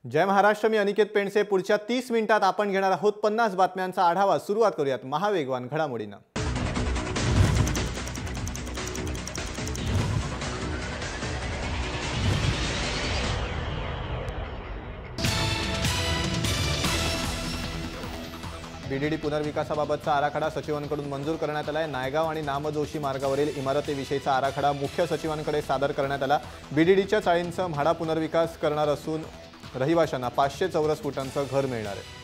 जय महाराष्ट्र। मी अनिकेत पेंडसे। पुढच्या 30 मिनिटात आपण घेणार आहोत 50 बातम्यांचा आढावा। सुरुवात करूयात महावेगवान घडामोडींना। बीडीडी पुनर्विकासाबाबतचा आराखडा सचिवांकडून मंजूर करण्यात आला आहे। नायगाव आणि नामजोशी मार्गावरील इमारतीविषयीचा आराखडा मुख्य सचिवांकडे सादर करण्यात आला। बीडीडीच्या चाळींचा म्हाडा पुनर्विकास करणार असून रहिवाशांना 500 चौरस फुटांचं घर मिळणार आहे।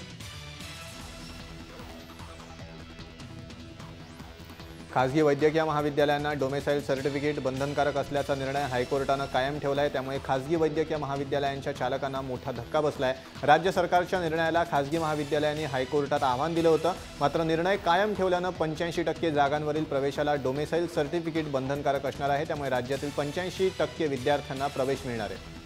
खासगी वैद्यकीय महाविद्यालयांना डोमेसाइल सर्टिफिकेट बंधनकारक असल्याचा निर्णय हायकोर्टाने कायम ठेवला आहे। त्यामुळे खासगी वैद्यकीय महाविद्यालयांच्या चालकांना मोठा धक्का बसला आहे। राज्य सरकारच्या निर्णयाला खासगी महाविद्यालयांनी हायकोर्टात आव्हान दिलं होतं, मात्र निर्णय कायम ठेवल्यानं 85% जागांवरील प्रवेशाला डोमेसाइल सर्टिफिकेट बंधनकारक असणार आहे। त्यामुळे राज्यातील 85% विद्यार्थ्यांना प्रवेश मिळणार आहे।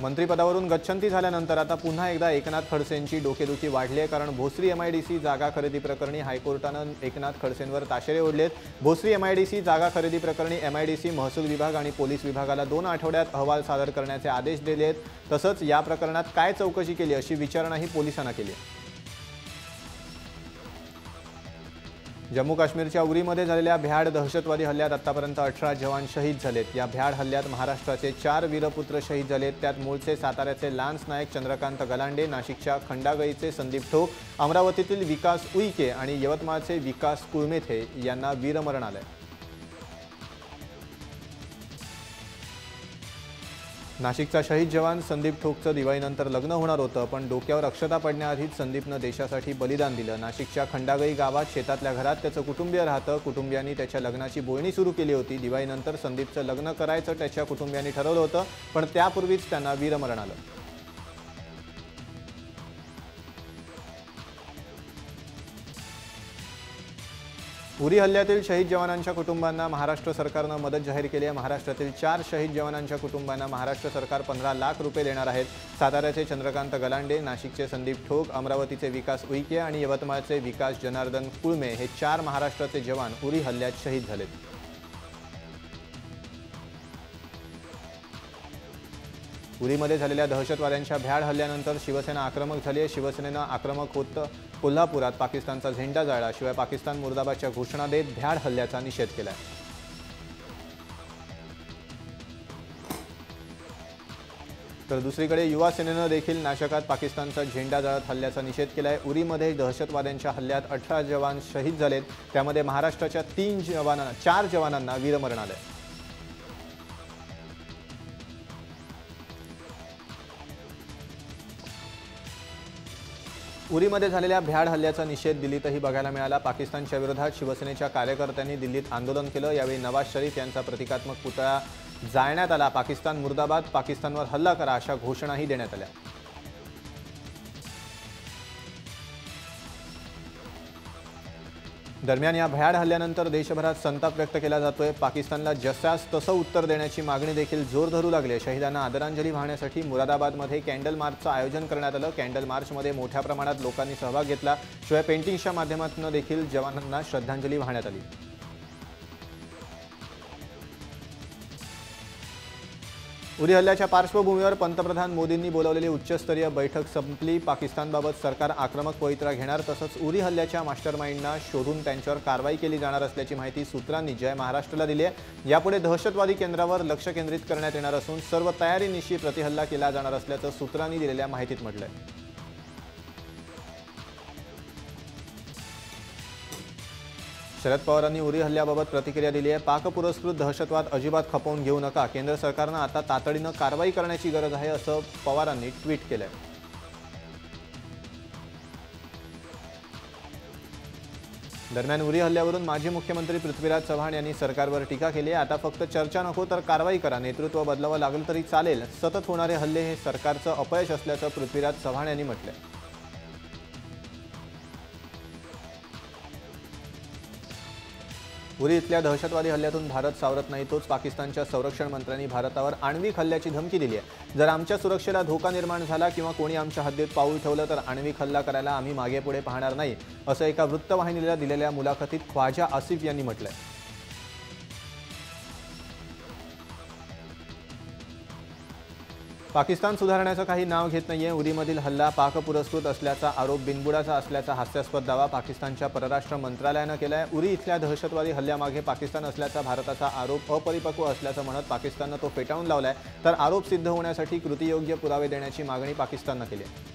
मंत्रिपदावरून गच्छंती झाल्यानंतर आता पुन्हा एकदा एकनाथ खडसेंची डोकेदुखी वाढली आहे। कारण भोसरी एमआयडीसी जागा खरेदी प्रकरणी हायकोर्टानं एकनाथ खडसेंवर ताशेरे ओढलेत। भोसरी एमआयडीसी जागा खरेदी प्रकरणी एमआयडीसी महसूल विभाग आणि पोलीस विभागाला 2 आठवड्यात अहवाल सादर करण्याचे आदेश दिले आहेत। तसंच या प्रकरणात काय चौकशी केली अशी विचारणाही पोलिसांना केली आहे। जम्मू काश्मीरच्या उरीमध्ये झालेल्या भ्याड दहशतवादी हल्ल्यात आतापर्यंत 18 जवान शहीद झालेत। या भ्याड हल्ल्यात महाराष्ट्राचे 4 वीरपुत्र शहीद झालेत। त्यात मूळचे साताऱ्याचे लान्स नायक चंद्रकांत गलांडे, नाशिकच्या खंडागळीचे संदीप ठोक, अमरावतीतील विकास उईके आणि यवतमाळचे विकास कुळमेथे यांना वीरमरण आलंय। नाशिकचा शहीद जवान संदीप ठोकचं दिवाळीनंतर लग्न होणार होतं, पण डोक्यावर अक्षता पडण्याआधीच संदीपनं देशासाठी बलिदान दिलं। नाशिकच्या खंडागळी गावात शेतातल्या घरात त्याचं कुटुंबीय राहतं। कुटुंबियांनी त्याच्या लग्नाची बोलणी सुरू केली होती। दिवाळीनंतर संदीपचं लग्न करायचं त्याच्या कुटुंबियांनी ठरवलं होतं, पण त्यापूर्वीच त्यांना वीरमरण आलं। उरी हल्ल्यातील शहीद जवानांच्या कुटुंबांना महाराष्ट्र सरकारनं मदत जाहीर केली आहे। महाराष्ट्रातील 4 शहीद जवानांच्या कुटुंबांना महाराष्ट्र सरकार 15 लाख रुपये देणार आहेत। साताऱ्याचे चंद्रकांत गलांडे, नाशिकचे संदीप ठोक, अमरावतीचे विकास उईके आणि यवतमाळचे विकास जनार्दन कुळमे हे 4 महाराष्ट्राचे जवान उरी हल्ल्यात शहीद झालेत। उरीमध्ये झालेल्या दहशतवाद्यांच्या भ्याड हल्ल्यानंतर शिवसेना आक्रमक झाली आहे। शिवसेनेनं आक्रमक होत कोल्हापुरात पाकिस्तानचा झेंडा जाळला। शिवाय पाकिस्तान मुर्दाबादच्या घोषणा देत भ्याड हल्ल्याचा निषेध केला। तर दुसरीकडे युवा सेनेनं देखील नाशकात पाकिस्तानचा झेंडा जाळत हल्ल्याचा निषेध केलाय। उरीमध्ये दहशतवाद्यांच्या हल्ल्यात 18 जवान शहीद झालेत। त्यामध्ये महाराष्ट्राच्या 4 जवानांना वीरमरण आलंय। उरीमध्ये झालेल्या भ्याड हल्ल्याचा निषेध दिल्लीतही बघायला मिळाला। पाकिस्तानच्या विरोधात शिवसेनेच्या कार्यकर्त्यांनी दिल्लीत आंदोलन केलं। यावेळी नवाज शरीफ यांचा प्रतिकात्मक पुतळा जाळण्यात आला। पाकिस्तान मुर्दाबाद, पाकिस्तानवर हल्ला करा अशा घोषणाही देण्यात आल्या। दरम्यान या भ्याड हल्ल्यानंतर देशभरात संताप व्यक्त केला जातोय। पाकिस्तानला जसास तसं उत्तर देण्याची मागणी देखील जोर धरू लागली। शहीदांना आदरांजली वाहण्यासाठी मुरादाबादमध्ये कॅन्डल मार्चचं आयोजन करण्यात आलं। कॅन्डल मार्चमध्ये मोठ्या प्रमाणात लोकांनी सहभाग घेतला। शिवाय पेंटिंग्सच्या माध्यमातून देखील जवानांना श्रद्धांजली वाहण्यात आली। उरी हल्ल्याच्या पार्श्वभूमीवर पंतप्रधान मोदींनी बोलावलेली उच्चस्तरीय बैठक संपली। पाकिस्तानबाबत सरकार आक्रमक पवित्रा घेणार, तसंच उरी हल्ल्याच्या मास्टरमाइंडना शोधून त्यांच्यावर कारवाई केली जाणार असल्याची माहिती सूत्रांनी जय महाराष्ट्राला दिली आहे। यापुढे दहशतवादी केंद्रावर लक्ष केंद्रित करण्यात येणार असून सर्व तयारीनिशी प्रतिहल्ला केला जाणार असल्याचं सूत्रांनी दिलेल्या माहितीत म्हटलंय। शरद पवारांनी उरी हल्ल्याबाबत प्रतिक्रिया दिली आहे। पाकपुरस्कृत दहशतवाद अजिबात खपवून घेऊ नका। केंद्र सरकारनं आता तातडीनं कारवाई करण्याची गरज आहे असं पवारांनी ट्विट केलंय। दरम्यान उरी हल्ल्यावरून माजी मुख्यमंत्री पृथ्वीराज चव्हाण यांनी सरकारवर टीका केली आहे। आता फक्त चर्चा नको तर कारवाई करा। नेतृत्व बदलावं लागलं तरी चालेल। सतत होणारे हल्ले हे सरकारचं अपयश असल्याचं पृथ्वीराज चव्हाण यांनी म्हटलंय। उरी इथल्या दहशतवादी हल्ल्यातून भारत सावरत नाही, तोच पाकिस्तानच्या संरक्षण मंत्र्यांनी भारतावर आण्विक हल्ल्याची धमकी दिली आहे। जर आमच्या सुरक्षेला धोका निर्माण झाला किंवा कोणी आमच्या हद्दीत पाऊल ठेवलं तर आण्विक हल्ला करायला आम्ही मागेपुढे पाहणार नाही, असं एका वृत्तवाहिनीला दिलेल्या मुलाखतीत ख्वाजा आसिफ यांनी म्हटलंय। पाकिस्तान सुधारण्याचं काही नाव घेत नाहीये. उरीमधील हल्ला पाकपुरस्कृत असल्याचा आरोप बिनबुडाचा असल्याचा हास्यास्पद दावा पाकिस्तानच्या परराष्ट्र मंत्रालयानं केलाय. उरी इथल्या दहशतवादी हल्ल्यामागे पाकिस्तान असल्याचा भारताचा आरोप अपरिपक्व असल्याचं म्हणत पाकिस्ताननं तो फेटाळून लावलाय. तर आरोप सिद्ध होण्यासाठी कृतीयोग्य पुरावे देण्याची मागणी पाकिस्ताननं केली आहे.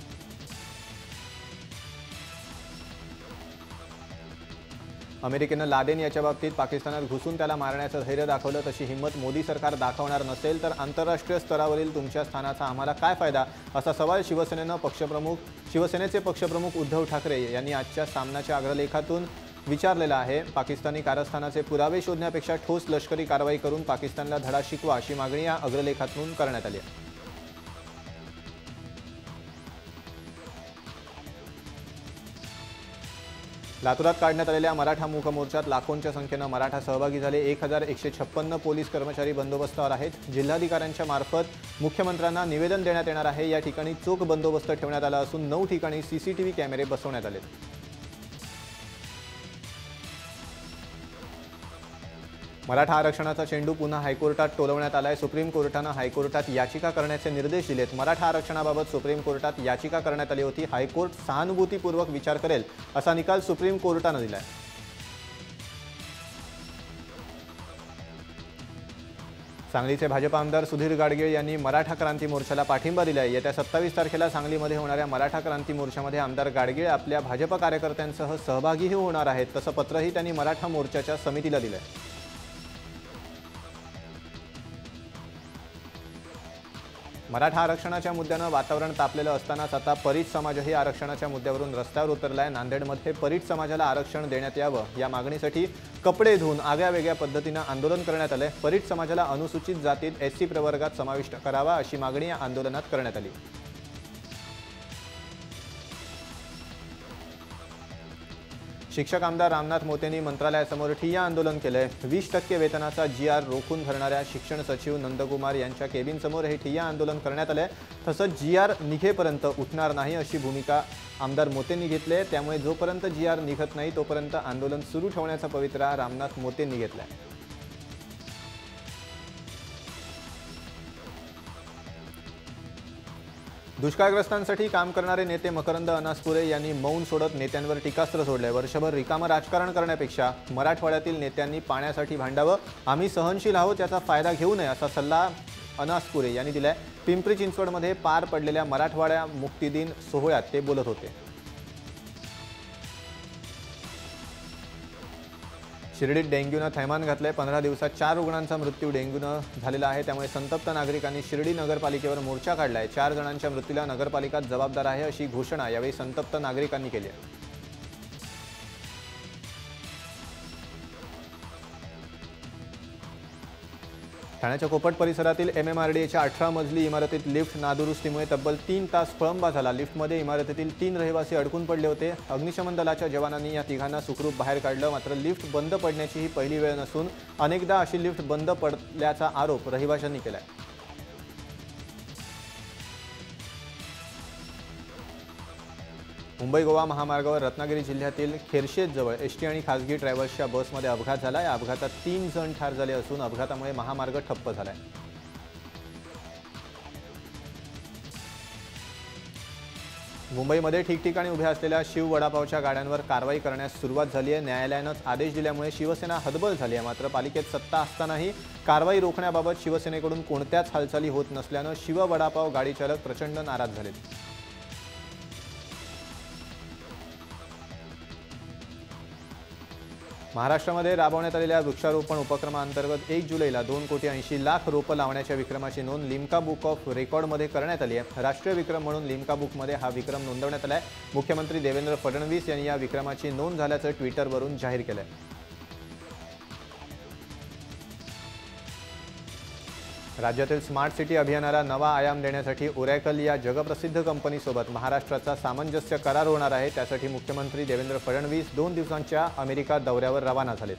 अमेरिकेनं लादेन याच्या बाबतीत पाकिस्तानात घुसून त्याला मारण्याचं धैर्य दाखवलं. तशी हिंमत मोदी सरकार दाखवणार नसेल तर आंतरराष्ट्रीय स्तरावरील तुमच्या स्थानाचा आम्हाला काय फायदा, असा सवाल शिवसेनेचे पक्षप्रमुख उद्धव ठाकरे यांनी आजच्या सामनाच्या अग्रलेखातून विचारलेला आहे. पाकिस्तानी कारस्थानाचे पुरावे शोधण्यापेक्षा ठोस लष्करी कारवाई करून पाकिस्तानला धडा शिकवा, अशी मागणी या अग्रलेखातून करण्यात आली आहे. लातूरात काढण्यात आलेल्या मराठा मूक मोर्चात लाखोंच्या संख्येनं मराठा सहभागी झाले. 1156 पोलीस कर्मचारी बंदोबस्तावर आहेत. जिल्हाधिकाऱ्यांच्या मार्फत मुख्यमंत्र्यांना निवेदन देण्यात येणार आहे. या ठिकाणी चोख बंदोबस्त ठेवण्यात आला असून 9 ठिकाणी सीसीटीव्ही कॅमेरे बसवण्यात आले. मराठा आरक्षणाचा चेंडू पुन्हा हायकोर्टात टोलवण्यात आलाय. सुप्रीम कोर्टानं हायकोर्टात याचिका करण्याचे निर्देश दिलेत. मराठा आरक्षणाबाबत सुप्रीम कोर्टात याचिका करण्यात आली होती. हायकोर्ट सहानुभूतीपूर्वक विचार करेल असा निकाल सुप्रीम कोर्टानं दिलाय. सांगलीचे भाजप आमदार सुधीर गाडगीळ यांनी मराठा क्रांती मोर्चाला पाठिंबा दिलाय. येत्या 27 तारखेला सांगलीमध्ये होणाऱ्या मराठा क्रांती मोर्चामध्ये आमदार गाडगीळ आपल्या भाजप कार्यकर्त्यांसह सहभागीही होणार आहेत. तसं पत्रही त्यांनी मराठा मोर्चाच्या समितीला दिलंय. मराठा आरक्षणाच्या मुद्द्यानं वातावरण तापलेलं असतानाच आता परीट समाजही आरक्षणाच्या मुद्द्यावरून रस्त्यावर उतरलाय. नांदेडमध्ये परीट समाजाला आरक्षण देण्यात यावं या मागणीसाठी कपडे धुवून आगळ्या पद्धतीनं आंदोलन करण्यात आलंय. परीट समाजाला अनुसूचित जातीत एससी प्रवर्गात समाविष्ट करावा, अशी मागणी या आंदोलनात करण्यात आली. शिक्षक आमदार रामनाथ मोतेंनी मंत्रालयासमोर ठिय्या आंदोलन केलंय. 20% वेतनाचा GR रोखून धरणाऱ्या शिक्षण सचिव नंदकुमार यांच्या केबिनसमोर हे ठिय्या आंदोलन करण्यात आलंय. तसंच GR निघेपर्यंत उठणार नाही, अशी भूमिका आमदार मोतेंनी घेतली आहे. त्यामुळे जोपर्यंत GR निघत नाही तोपर्यंत आंदोलन सुरू ठेवण्याचा पवित्रा रामनाथ मोतेंनी घेतलाय. दुष्काळग्रस्तांसाठी काम करणारे नेते मकरंद अनासपुरे यांनी मौन सोडत नेत्यांवर टीकास्त्र सोडलंय. वर्षभर रिकामं राजकारण करण्यापेक्षा मराठवाड्यातील नेत्यांनी पाण्यासाठी भांडावं, आम्ही सहनशील आहोत, याचा फायदा घेऊ नये, असा सल्ला अनासपुरे यांनी दिलाय. पिंपरी चिंचवडमध्ये पार पडलेल्या मराठवाडा मुक्ती दिन सोहळ्यात ते बोलत होते. शिर्डीत डेंग्यूनं थैमान घातलंय. 15 दिवसात 4 रुग्णांचा मृत्यू डेंग्यूनं झालेला आहे. त्यामुळे संतप्त नागरिकांनी शिर्डी नगरपालिकेवर मोर्चा काढलाय. 4 जणांच्या मृत्यूला नगरपालिका जबाबदार आहे, अशी घोषणा यावेळी संतप्त नागरिकांनी केली आहे. ठाण्याच्या कोपट परिसरातील MMRDAच्या 18 मजली इमारतीत लिफ्ट नादुरुस्तीमुळे तब्बल 3 तास खोळंबा झाला. लिफ्टमध्ये इमारतीतील 3 रहिवासी अडकून पडले होते. अग्निशमन दलाच्या जवानांनी या तिघांना सुखरूप बाहेर काढलं. मात्र लिफ्ट बंद पडण्याची ही पहिली वेळ नसून अनेकदा अशी लिफ्ट बंद पडल्याचा आरोप रहिवाशांनी केलाय. मुंबई गोवा महामार्गावर रत्नागिरी जिल्ह्यातील खेरशेतजवळ एसटी आणि खासगी ट्रॅव्हल्सच्या बसमध्ये अपघात झाला. या अपघातात 3 जण ठार झाले असून अपघातामुळे महामार्ग ठप्प झालाय. मुंबईमध्ये ठिकठिकाणी उभ्या असलेल्या शिव वडापावच्या गाड्यांवर कारवाई करण्यास सुरुवात झाली आहे. न्यायालयानंच आदेश दिल्यामुळे शिवसेना हतबल झाली आहे. मात्र पालिकेत सत्ता असतानाही कारवाई रोखण्याबाबत शिवसेनेकडून कोणत्याच हालचाली होत नसल्यानं शिव वडापाव गाडी चालक प्रचंड नाराज झालेत. महाराष्ट्रामध्ये राबवण्यात आलेल्या वृक्षारोपण उपक्रमाअंतर्गत 1 जुलैला 2,80,00,000 रोपं लावण्याच्या विक्रमाची नोंद लिम्का बुक ऑफ रेकॉर्डमध्ये करण्यात आली आहे. राष्ट्रीय विक्रम म्हणून लिम्का बुकमध्ये हा विक्रम नोंदवण्यात आला आहे. मुख्यमंत्री देवेंद्र फडणवीस यांनी या विक्रमाची नोंद झाल्याचं ट्विटरवरून जाहीर केलं आहे. राज्यातील स्मार्ट सिटी अभियानाला नवा आयाम देण्यासाठी ओरॅकल या जगप्रसिद्ध कंपनीसोबत महाराष्ट्राचा सामंजस्य करार होणार आहे. त्यासाठी मुख्यमंत्री देवेंद्र फडणवीस 2 दिवसांच्या अमेरिका दौऱ्यावर रवाना झालेत.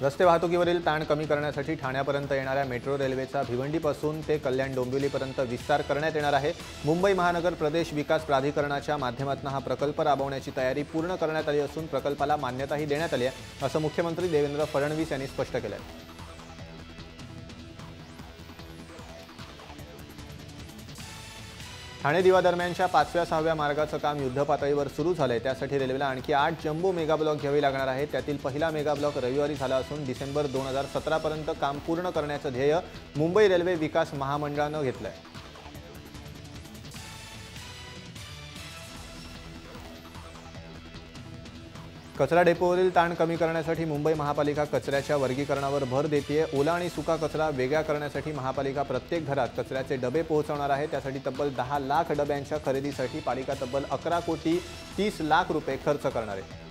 रस्ते वाहतुकीवरील ताण कमी करण्यासाठी ठाण्यापर्यंत येणाऱ्या मेट्रो रेल्वेचा भिवंडीपासून ते कल्याण डोंबिवलीपर्यंत विस्तार करण्यात येणार आहे। मुंबई महानगर प्रदेश विकास प्राधिकरणाच्या माध्यमातून हा प्रकल्प राबवण्याची तयारी पूर्ण करण्यात आली असून प्रकल्पाला मान्यताही देण्यात आली आहे, असं मुख्यमंत्री देवेंद्र फडणवीस यांनी स्पष्ट केलं आहे। ठाणे दिवा दरम्यानच्या 5व्या-6व्या मार्गाचं काम युद्धपातळीवर सुरू झालंय। त्यासाठी रेल्वेला आणखी 8 जम्बो मेगा ब्लॉक घ्यावे लागणार आहेत। त्यातील पहिला मेगा ब्लॉक रविवारी झाला असून डिसेंबर 2017 पर्यंत काम पूर्ण करण्याचं ध्येय मुंबई रेल्वे विकास महामंडळानं घेतलंय। कचरा डेपोवरील ताण कमी करण्यासाठी मुंबई महापालिका कचऱ्याच्या वर्गीकरणावर भर देतेय। ओला आणि सुका कचरा वेगळा करण्यासाठी महापालिका प्रत्येक घरात कचऱ्याचे डबे पोहोचवणार आहे। त्यासाठी तब्बल 10 लाख डब्यांच्या खरेदीसाठी पालिका तब्बल 11 कोटी 30 लाख रुपये खर्च करणार आहे।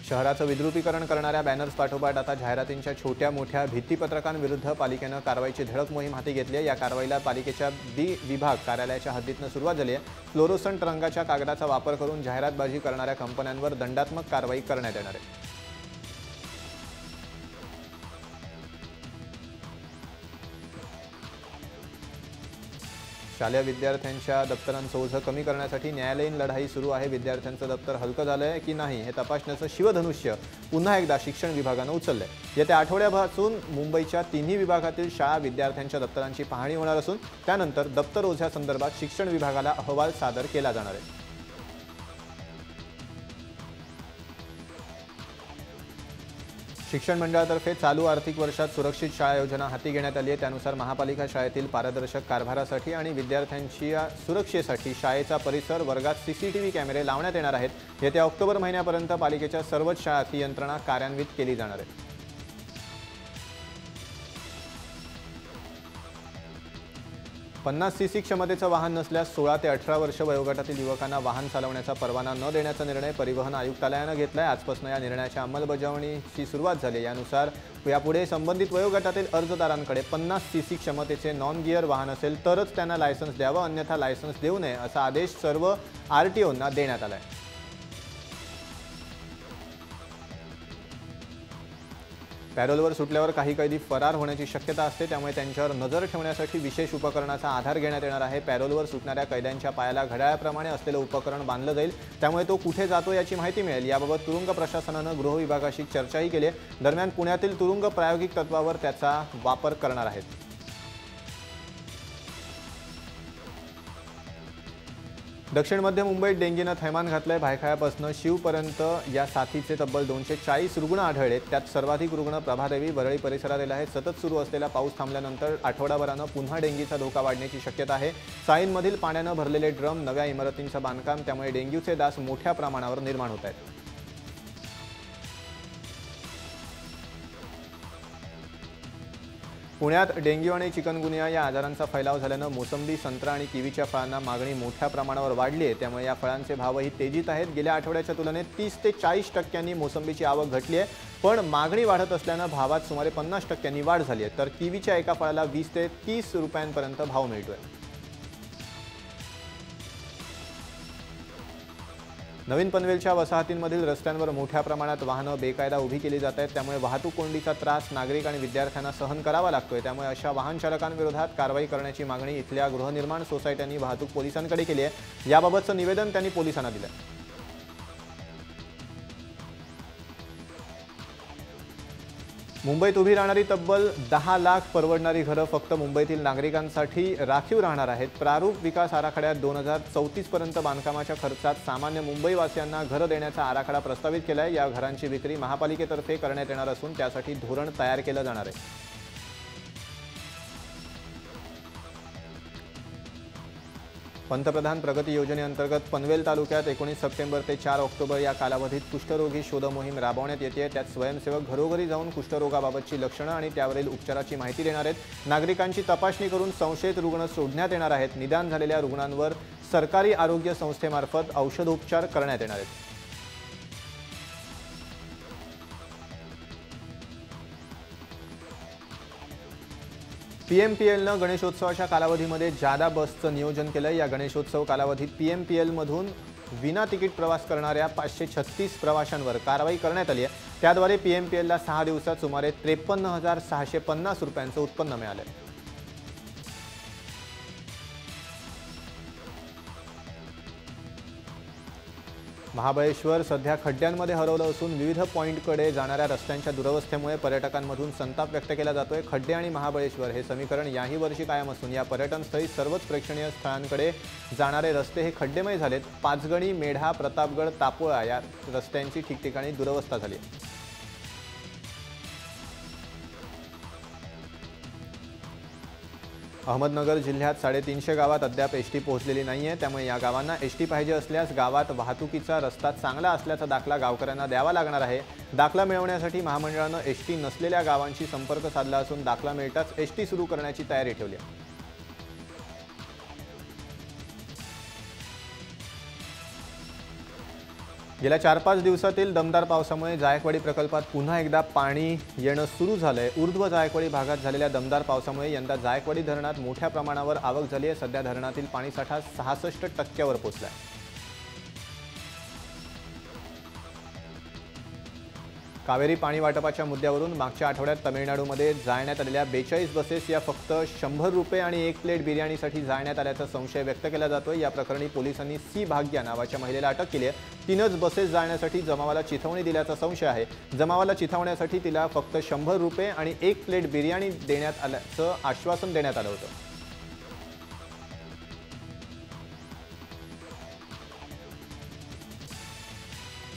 शहराचं विद्रुपीकरण करणाऱ्या बॅनर्स पाठोपाठ आता जाहिरातींच्या छोट्या मोठ्या भित्तीपत्रकांविरुद्ध पालिकेनं कारवाईची धडक मोहीम हाती घेतली आहे। या कारवाईला पालिकेच्या बी विभाग कार्यालयाच्या हद्दीतून सुरुवात झाली आहे। फ्लोरोसंट रंगाच्या कागदाचा वापर करून जाहिरातबाजी करणाऱ्या कंपन्यांवर दंडात्मक कारवाई करण्यात येणार आहे। शालेय विद्यार्थ्यांच्या दप्तरांचं ओझं कमी करण्यासाठी न्यायालयीन लढाई सुरू आहे। विद्यार्थ्यांचं दप्तर हलकं झालंय की नाही हे तपासण्याचं शिवधनुष्य पुन्हा एकदा शिक्षण विभागानं उचललंय। येत्या आठवड्यापासून मुंबईच्या तिन्ही विभागातील शाळा विद्यार्थ्यांच्या दप्तरांची पाहणी होणार असून त्यानंतर दप्तर ओझ्यासंदर्भात शिक्षण विभागाला अहवाल सादर केला जाणार आहे। शिक्षण मंडळातर्फे चालू आर्थिक वर्षात सुरक्षित शाळा योजना हाती घेण्यात आली आहे। त्यानुसार महापालिका शाळेतील पारदर्शक कारभारासाठी आणि विद्यार्थ्यांच्या सुरक्षेसाठी शाळेचा परिसर वर्गात सीसीटीव्ही कॅमेरे लावण्यात येणार आहेत। येत्या ऑक्टोबर महिन्यापर्यंत पालिकेच्या सर्वच शाळात ही यंत्रणा कार्यान्वित केली जाणार आहे। 50 सीसी क्षमतेचं वाहन नसल्यास 16 ते 18 वर्ष वयोगटातील युवकांना वाहन चालवण्याचा परवाना न देण्याचा निर्णय परिवहन आयुक्तालयानं घेतलाय। आजपासून या निर्णयाच्या अंमलबजावणीची सुरुवात झाली। यानुसार यापुढे संबंधित वयोगटातील अर्जदारांकडे 50 सीसी क्षमतेचे नॉन गिअर वाहन असेल तरच त्यांना लायसन्स द्यावं, अन्यथा लायसन्स देऊ नये असा आदेश सर्व आरटीओंना देण्यात आलाय। पॅरोलवर सुटल्यावर काही कैदी फरार होण्याची शक्यता असते, त्यामुळे त्यांच्यावर नजर ठेवण्यासाठी विशेष उपकरणाचा आधार घेण्यात येणार आहे। पॅरोलवर सुटणाऱ्या कैद्यांच्या पायाला घड्याळाप्रमाणे असलेलं उपकरण बांधलं जाईल, त्यामुळे तो कुठे जातो याची माहिती मिळेल। याबाबत तुरुंग प्रशासनानं गृह विभागाशी चर्चाही केली आहे। दरम्यान पुण्यातील तुरुंग प्रायोगिक तत्वावर त्याचा वापर करणार आहेत। दक्षिण मध्य मुंबईत डेंगीनं थैमान घातलंय। भायखळ्यापासून शिवपर्यंत या साथीचे तब्बल 240 रुग्ण आढळले। त्यात सर्वाधिक रुग्ण प्रभादेवी वरळी परिसरातील आहेत। सतत सुरू असलेला पाऊस थांबल्यानंतर आठवडाभरानं पुन्हा डेंगीचा धोका वाढण्याची शक्यता आहे। साईनमधील पाण्यानं भरलेले ड्रम, नव्या इमारतींचं बांधकाम, त्यामुळे डेंग्यूचे डास मोठ्या प्रमाणावर निर्माण होत आहेत। पुण्यात डेंग्यू आणि चिकनगुनिया या आजारांचा फैलाव झाल्यानं मोसंबी, संत्रा आणि किवीच्या फळांना मागणी मोठ्या प्रमाणावर वाढली आहे। त्यामुळे या फळांचे भावही तेजीत आहेत। गेल्या आठवड्याच्या तुलनेत 30 ते 40% मोसंबीची आवक घटली आहे, पण मागणी वाढत असल्यानं भावात सुमारे 50% वाढ झाली आहे। तर किवीच्या एका फळाला 20 ते 30 रुपयांपर्यंत भाव मिळतोय। नवीन पनवेलच्या वसाहतींमधील रस्त्यांवर मोठ्या प्रमाणात वाहनं बेकायदा उभी केली जात आहेत। त्यामुळे वाहतूक कोंडीचा त्रास नागरिक आणि विद्यार्थ्यांना सहन करावा लागतोय। त्यामुळे अशा वाहन चालकांविरोधात कारवाई करण्याची मागणी इथल्या गृहनिर्माण सोसायट्यांनी वाहतूक पोलिसांकडे केली आहे। याबाबतचं निवेदन त्यांनी पोलिसांना दिलं। मुंबईत उभी राहणारी तब्बल 10 लाख परवडणारी घरं फक्त मुंबईतील नागरिकांसाठी राखीव राहणार आहेत। प्रारूप विकास आराखड्यात 2034 पर्यंत बांधकामाच्या खर्चात सामान्य मुंबईवासियांना घरं देण्याचा आराखडा प्रस्तावित केला आहे। या घरांची विक्री महापालिकेतर्फे करण्यात येणार असून त्यासाठी धोरण तयार केलं जाणार आहे। पंतप्रधान प्रगती योजनेअंतर्गत पनवेल तालुक्यात 19 सप्टेंबर ते 4 ऑक्टोबर या कालावधीत कुष्ठरोगी शोध मोहीम राबवण्यात येते। त्यात स्वयंसेवक घरोघरी जाऊन कुष्ठरोगाबाबतची लक्षणं आणि त्यावरील उपचाराची माहिती देणार आहेत। नागरिकांची तपासणी करून संशयित रुग्ण शोधण्यात येणार आहेत। निदान झालेल्या रुग्णांवर सरकारी आरोग्य संस्थेमार्फत औषधोपचार करण्यात येणार आहेत। पीएमपीएलनं गणेशोत्सवाच्या कालावधीमध्ये जादा बसचं नियोजन केलं। या गणेशोत्सव कालावधीत पीएमपीएलमधून विना तिकीट प्रवास करणाऱ्या 536 प्रवाशांवर कारवाई करण्यात आली आहे। त्याद्वारे पीएमपीएलला 6 दिवसात सुमारे 53,650 रुपयांचं उत्पन्न मिळालं आहे। महाबळेश्वर सध्या खड्ड्यांमध्ये हरवलं असून विविध पॉइंटकडे जाणाऱ्या रस्त्यांच्या दुरवस्थेमुळे पर्यटकांमधून संताप व्यक्त केला जातोय। खड्डे आणि महाबळेश्वर हे समीकरण याही वर्षी कायम असून या पर्यटनस्थळी सर्वच प्रेक्षणीय स्थळांकडे जाणारे रस्ते हे खड्डेमय झालेत। पाचगणी, मेढा, प्रतापगड, तापोळा या रस्त्यांची ठिकठिकाणी दुरवस्था झाली आहे। अहमदनगर जिल्ह्यात 350 गावात अद्याप एसटी पोहोचलेली नाहीये। त्यामुळे या गावांना एसटी पाहिजे असल्यास गावात वाहतुकीचा रस्ता चांगला असल्याचा दाखला गावकऱ्यांना द्यावा लागणार आहे। दाखला मिळवण्यासाठी महामंडळानं एसटी नसलेल्या गावांशी संपर्क साधला असून दाखला मिळताच एसटी सुरू करण्याची तयारी ठेवली आहे। गेल्या 4-5 दिवसातील दमदार पावसामुळे जायकवाडी प्रकल्पात पुन्हा एकदा पाणी येणं सुरू झालंय। ऊर्ध्व जायकवाडी भागात झालेल्या दमदार पावसामुळे यंदा जायकवाडी धरणात मोठ्या प्रमाणावर आवक झाली आहे। सध्या धरणातील पाणीसाठा 66% पोहोचलाय। कावेरी पाणी वाटपाच्या मुद्द्यावरून मागच्या आठवड्यात तमिळनाडूमध्ये जाळण्यात आलेल्या 42 बसेस या फक्त 100 रुपये आणि 1 प्लेट बिर्याणीसाठी जाळण्यात आल्याचा संशय व्यक्त केला जातोय। या प्रकरणी पोलिसांनी सी भाग्या नावाच्या महिलेला अटक केली आहे। तिनंच बसेस जाळण्यासाठी जमावाला चिथावणी दिल्याचा संशय आहे। जमावाला चिथावण्यासाठी तिला फक्त 100 रुपये आणि 1 प्लेट बिर्याणी देण्यात आल्याचं आश्वासन देण्यात आलं होतं।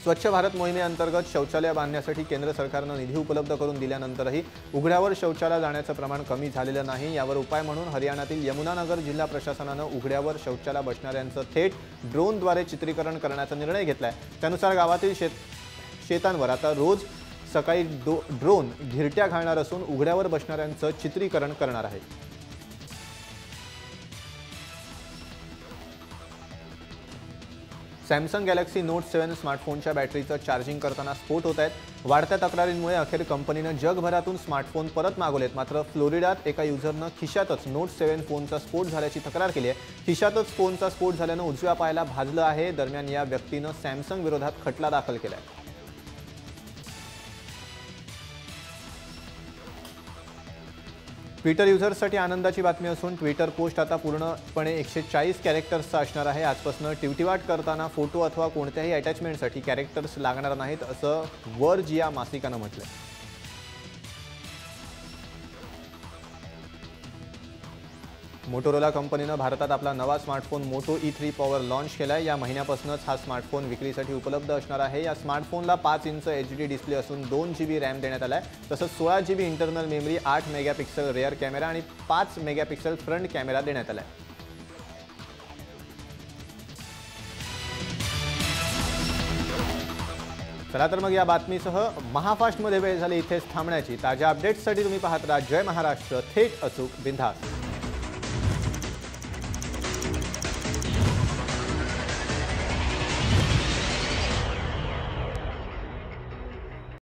स्वच्छ भारत मोहिमेअंतर्गत शौचालय बांधण्यासाठी केंद्र सरकारनं निधी उपलब्ध करून दिल्यानंतरही उघड्यावर शौचालय जाण्याचं प्रमाण कमी झालेलं नाही। यावर उपाय म्हणून हरियाणातील यमुनानगर जिल्हा प्रशासनानं उघड्यावर शौचालय बसणाऱ्यांचं थेट ड्रोनद्वारे चित्रीकरण करण्याचा निर्णय घेतलाय। त्यानुसार गावातील शेतांवर आता रोज सकाळी ड्रोन घिरट्या घालणार असून उघड्यावर बसणाऱ्यांचं चित्रीकरण करणार आहे। सॅमसंग गॅलेक्सी नोट 7 स्मार्टफोनच्या बॅटरीचं चार्जिंग करताना स्फोट होत आहेत। वाढत्या तक्रारींमुळे अखेर कंपनीनं जगभरातून स्मार्टफोन परत मागवलेत। मात्र फ्लोरिडात एका युजरनं खिशातच नोट 7 फोनचा स्फोट झाल्याची तक्रार केली आहे। खिशातच फोनचा स्फोट झाल्यानं उजव्या पायाला भाजलं आहे। दरम्यान या व्यक्तीनं सॅमसंग विरोधात खटला दाखल केलाय। ट्विटर युजर्ससाठी आनंदाची बातमी असून ट्विटर पोस्ट आता पूर्णपणे 140 कॅरेक्टर्सचा असणार आहे। आजपासून टिवटिवाट करताना फोटो अथवा कोणत्याही अटॅचमेंटसाठी कॅरेक्टर्स लागणार नाहीत असं वर्ज या मासिकानं म्हटलंय। मोटोरोला कंपनीनं भारतात आपला नवा smartphone motor E3 power launch केलाय। या महिन्यापासूनच हा स्मार्टफोन विक्रीसाठी उपलब्ध असणार आहे। या स्मार्टफोनला 5 इंच HD डिस्प्ले असून 2 GB रॅम देण्यात आलाय। तसंच 16 GB internal memory, 8 megapixel rare camera आणि 5 मेगापिक्सल फ्रंट कॅमेरा देण्यात आलाय। चला तर मग या बातमीसह महाफास्टमध्ये वेळ झाली इथेच थांबण्याची। ताज्या अपडेट्ससाठी तुम्ही पाहत राहा जय महाराष्ट्र, थेट अचूक बिनधास्त।